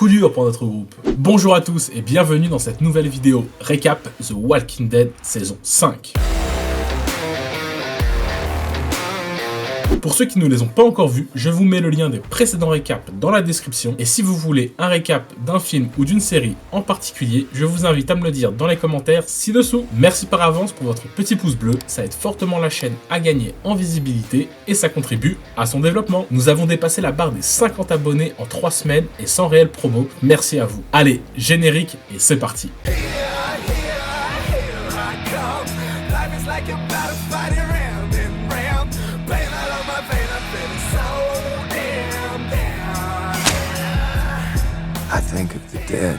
Coup dur pour notre groupe. Bonjour à tous et bienvenue dans cette nouvelle vidéo récap The Walking Dead saison 5. Pour ceux qui ne les ont pas encore vus, je vous mets le lien des précédents récaps dans la description. Et si vous voulez un récap d'un film ou d'une série en particulier, je vous invite à me le dire dans les commentaires ci-dessous. Merci par avance pour votre petit pouce bleu, ça aide fortement la chaîne à gagner en visibilité et ça contribue à son développement. Nous avons dépassé la barre des 50 abonnés en 3 semaines et sans réelle promo. Merci à vous. Allez, générique et c'est parti. I think of the dead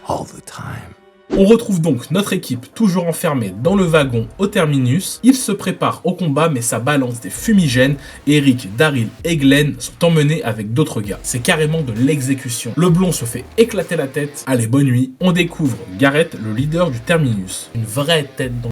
all the time. On retrouve donc notre équipe toujours enfermée dans le wagon au terminus. Ils se préparent au combat mais ça balance des fumigènes. Eric, Daryl et Glenn sont emmenés avec d'autres gars. C'est carrément de l'exécution. Le blond se fait éclater la tête. Allez, bonne nuit. On découvre Garrett, le leader du terminus. Une vraie tête dans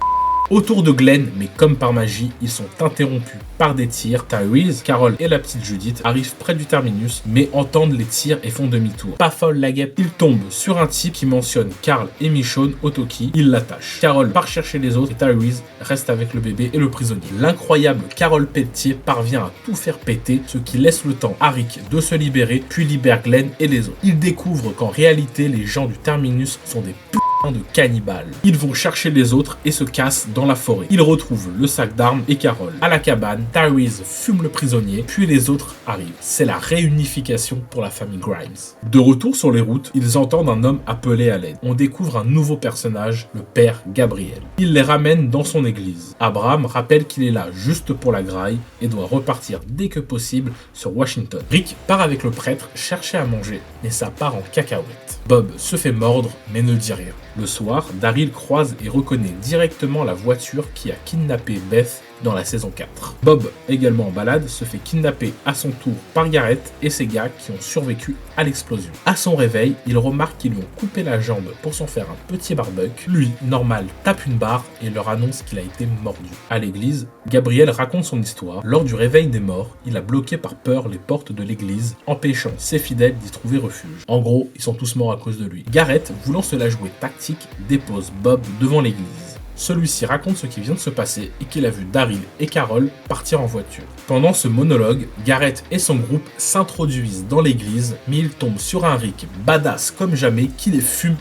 autour de Glenn, mais comme par magie, ils sont interrompus par des tirs. Tyrese, Carol et la petite Judith arrivent près du terminus, mais entendent les tirs et font demi-tour. Pas folle la guêpe. Ils tombent sur un type qui mentionne Carl et Michonne au Toki. Ils l'attachent. Carol part chercher les autres et Tyrese reste avec le bébé et le prisonnier. L'incroyable Carol Pelletier parvient à tout faire péter, ce qui laisse le temps à Rick de se libérer, puis libère Glenn et les autres. Ils découvrent qu'en réalité, les gens du terminus sont des de cannibales. Ils vont chercher les autres et se cassent dans la forêt. Ils retrouvent le sac d'armes et Carol. À la cabane, Tyrese fume le prisonnier, puis les autres arrivent. C'est la réunification pour la famille Grimes. De retour sur les routes, ils entendent un homme appeler à l'aide. On découvre un nouveau personnage, le père Gabriel. Il les ramène dans son église. Abraham rappelle qu'il est là juste pour la graille et doit repartir dès que possible sur Washington. Rick part avec le prêtre chercher à manger, mais ça part en cacahuète. Bob se fait mordre, mais ne dit rien. Le soir, Daryl croise et reconnaît directement la voiture qui a kidnappé Beth dans la saison 4. Bob, également en balade, se fait kidnapper à son tour par Garrett et ses gars qui ont survécu à l'explosion. À son réveil, il remarque qu'ils lui ont coupé la jambe pour s'en faire un petit barbecue. Lui, normal, tape une barre et leur annonce qu'il a été mordu. À l'église, Gabriel raconte son histoire. Lors du réveil des morts, il a bloqué par peur les portes de l'église, empêchant ses fidèles d'y trouver refuge. En gros, ils sont tous morts à cause de lui. Garrett, voulant se la jouer tactique, dépose Bob devant l'église. Celui-ci raconte ce qui vient de se passer et qu'il a vu Daryl et Carol partir en voiture. Pendant ce monologue, Garrett et son groupe s'introduisent dans l'église, mais ils tombent sur un Rick badass comme jamais qui les fume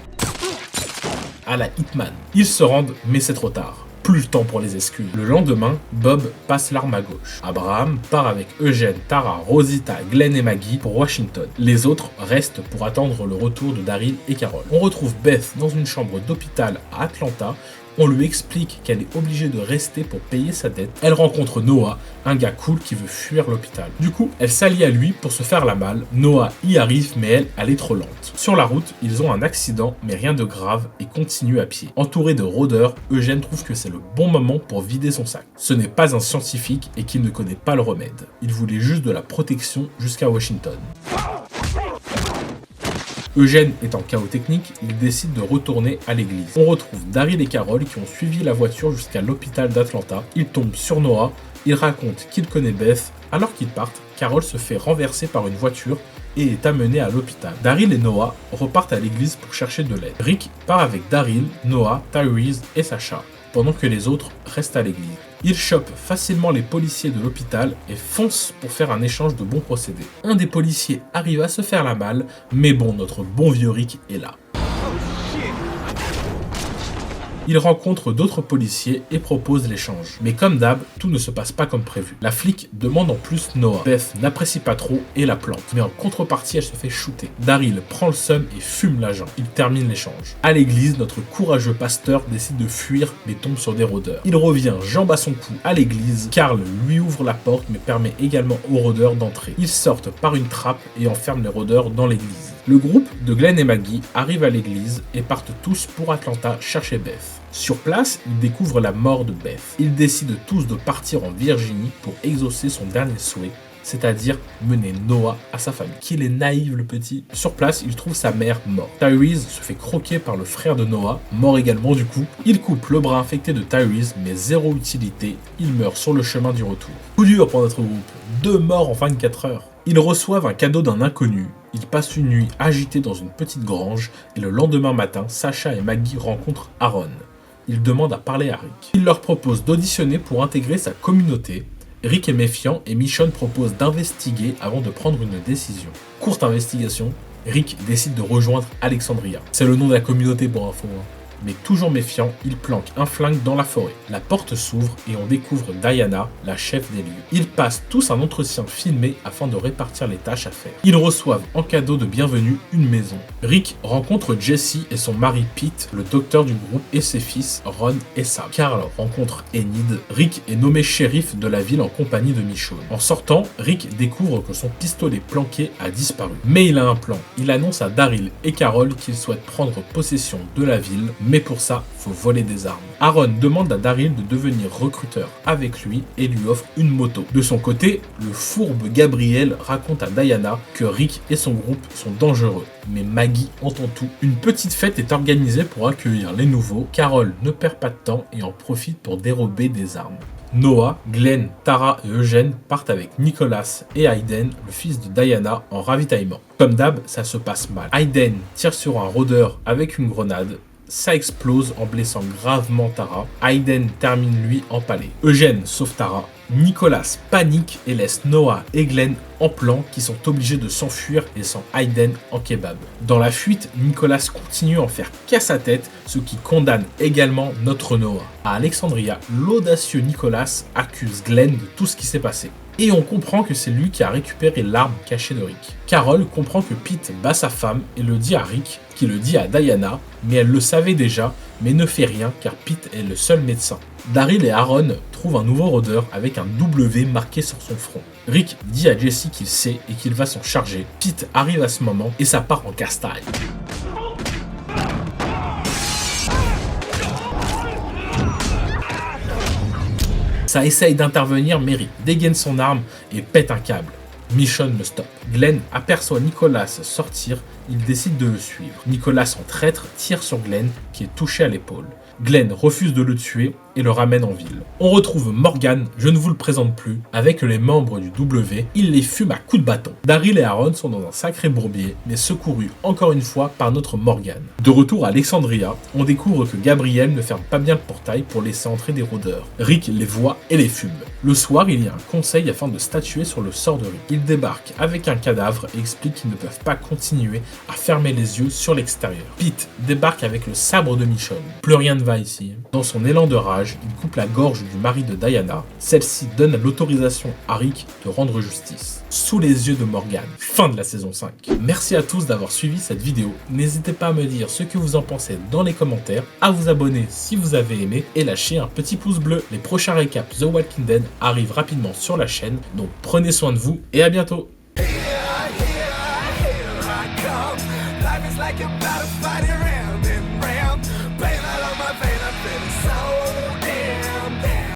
à la Hitman. Ils se rendent, mais c'est trop tard. Plus le temps pour les excuses. Le lendemain, Bob passe l'arme à gauche. Abraham part avec Eugène, Tara, Rosita, Glenn et Maggie pour Washington. Les autres restent pour attendre le retour de Daryl et Carol. On retrouve Beth dans une chambre d'hôpital à Atlanta. On lui explique qu'elle est obligée de rester pour payer sa dette. Elle rencontre Noah, un gars cool qui veut fuir l'hôpital. Du coup, elle s'allie à lui pour se faire la malle. Noah y arrive, mais elle est trop lente. Sur la route, ils ont un accident, mais rien de grave, et continuent à pied. Entouré de rôdeurs, Eugène trouve que c'est le bon moment pour vider son sac. Ce n'est pas un scientifique et qu'il ne connaît pas le remède. Il voulait juste de la protection jusqu'à Washington. Eugène étant KO technique, il décide de retourner à l'église. On retrouve Daryl et Carol qui ont suivi la voiture jusqu'à l'hôpital d'Atlanta. Ils tombent sur Noah, il raconte qu'il connaît Beth. Alors qu'ils partent, Carol se fait renverser par une voiture et est amenée à l'hôpital. Daryl et Noah repartent à l'église pour chercher de l'aide. Rick part avec Daryl, Noah, Tyrese et Sasha, pendant que les autres restent à l'église. Ils chopent facilement les policiers de l'hôpital et foncent pour faire un échange de bons procédés. Un des policiers arrive à se faire la malle, mais bon, notre bon vieux Rick est là. Il rencontre d'autres policiers et propose l'échange. Mais comme d'hab, tout ne se passe pas comme prévu. La flic demande en plus Noah. Beth n'apprécie pas trop et la plante. Mais en contrepartie, elle se fait shooter. Daryl prend le seum et fume l'agent. Il termine l'échange. À l'église, notre courageux pasteur décide de fuir mais tombe sur des rôdeurs. Il revient, jambe à son cou, à l'église. Carl lui ouvre la porte mais permet également aux rôdeurs d'entrer. Ils sortent par une trappe et enferment les rôdeurs dans l'église. Le groupe de Glenn et Maggie arrive à l'église et partent tous pour Atlanta chercher Beth. Sur place, ils découvrent la mort de Beth. Ils décident tous de partir en Virginie pour exaucer son dernier souhait, c'est-à-dire mener Noah à sa famille. Qu'il est naïf le petit. Sur place, il trouve sa mère morte. Tyrese se fait croquer par le frère de Noah, mort également du coup. Il coupe le bras infecté de Tyrese, mais zéro utilité. Il meurt sur le chemin du retour. Coup dur pour notre groupe. 2 morts en 24 heures. Ils reçoivent un cadeau d'un inconnu. Ils passent une nuit agitée dans une petite grange et le lendemain matin, Sasha et Maggie rencontrent Aaron. Ils demandent à parler à Rick. Il leur propose d'auditionner pour intégrer sa communauté. Rick est méfiant et Michonne propose d'investiguer avant de prendre une décision. Courte investigation, Rick décide de rejoindre Alexandria. C'est le nom de la communauté pour info. Mais toujours méfiant, il planque un flingue dans la forêt. La porte s'ouvre et on découvre Diana, la chef des lieux. Ils passent tous un entretien filmé afin de répartir les tâches à faire. Ils reçoivent en cadeau de bienvenue une maison. Rick rencontre Jesse et son mari Pete, le docteur du groupe, et ses fils Ron et Sam. Carl rencontre Enid. Rick est nommé shérif de la ville en compagnie de Michonne. En sortant, Rick découvre que son pistolet planqué a disparu. Mais il a un plan. Il annonce à Daryl et Carol qu'il souhaite prendre possession de la ville, mais pour ça, faut voler des armes. Aaron demande à Daryl de devenir recruteur avec lui et lui offre une moto. De son côté, le fourbe Gabriel raconte à Diana que Rick et son groupe sont dangereux. Mais Maggie entend tout. Une petite fête est organisée pour accueillir les nouveaux. Carol ne perd pas de temps et en profite pour dérober des armes. Noah, Glenn, Tara et Eugène partent avec Nicholas et Hayden, le fils de Diana, en ravitaillement. Comme d'hab, ça se passe mal. Hayden tire sur un rôdeur avec une grenade. Ça explose en blessant gravement Tara. Hayden termine lui empalé. Eugène sauve Tara. Nicholas panique et laisse Noah et Glenn en plan qui sont obligés de s'enfuir laissant Hayden en kebab. Dans la fuite, Nicholas continue à en faire qu'à sa tête, ce qui condamne également notre Noah. À Alexandria, l'audacieux Nicholas accuse Glenn de tout ce qui s'est passé. Et on comprend que c'est lui qui a récupéré l'arme cachée de Rick. Carol comprend que Pete bat sa femme et le dit à Rick, qui le dit à Diana, mais elle le savait déjà, mais ne fait rien car Pete est le seul médecin. Daryl et Aaron trouvent un nouveau rôdeur avec un W marqué sur son front. Rick dit à Jesse qu'il sait et qu'il va s'en charger. Pete arrive à ce moment et ça part en castaille. Ça essaye d'intervenir, mais Rick dégaine son arme et pète un câble. Michonne le stoppe. Glenn aperçoit Nicholas sortir, il décide de le suivre. Nicholas en traître tire sur Glenn qui est touché à l'épaule. Glenn refuse de le tuer et le ramène en ville. On retrouve Morgan, je ne vous le présente plus, avec les membres du W, il les fume à coups de bâton. Daryl et Aaron sont dans un sacré bourbier, mais secourus encore une fois par notre Morgan. De retour à Alexandria, on découvre que Gabriel ne ferme pas bien le portail pour laisser entrer des rôdeurs. Rick les voit et les fume. Le soir, il y a un conseil afin de statuer sur le sort de Rick. Il débarque avec un cadavre et explique qu'ils ne peuvent pas continuer à fermer les yeux sur l'extérieur. Pete débarque avec le sabre de Michonne. Plus rien ne va ici. Dans son élan de rage, il coupe la gorge du mari de Diana. Celle-ci donne l'autorisation à Rick de rendre justice. Sous les yeux de Morgan. Fin de la saison 5. Merci à tous d'avoir suivi cette vidéo. N'hésitez pas à me dire ce que vous en pensez dans les commentaires, à vous abonner si vous avez aimé et lâcher un petit pouce bleu. Les prochains récaps The Walking Dead arrivent rapidement sur la chaîne, donc prenez soin de vous et à bientôt.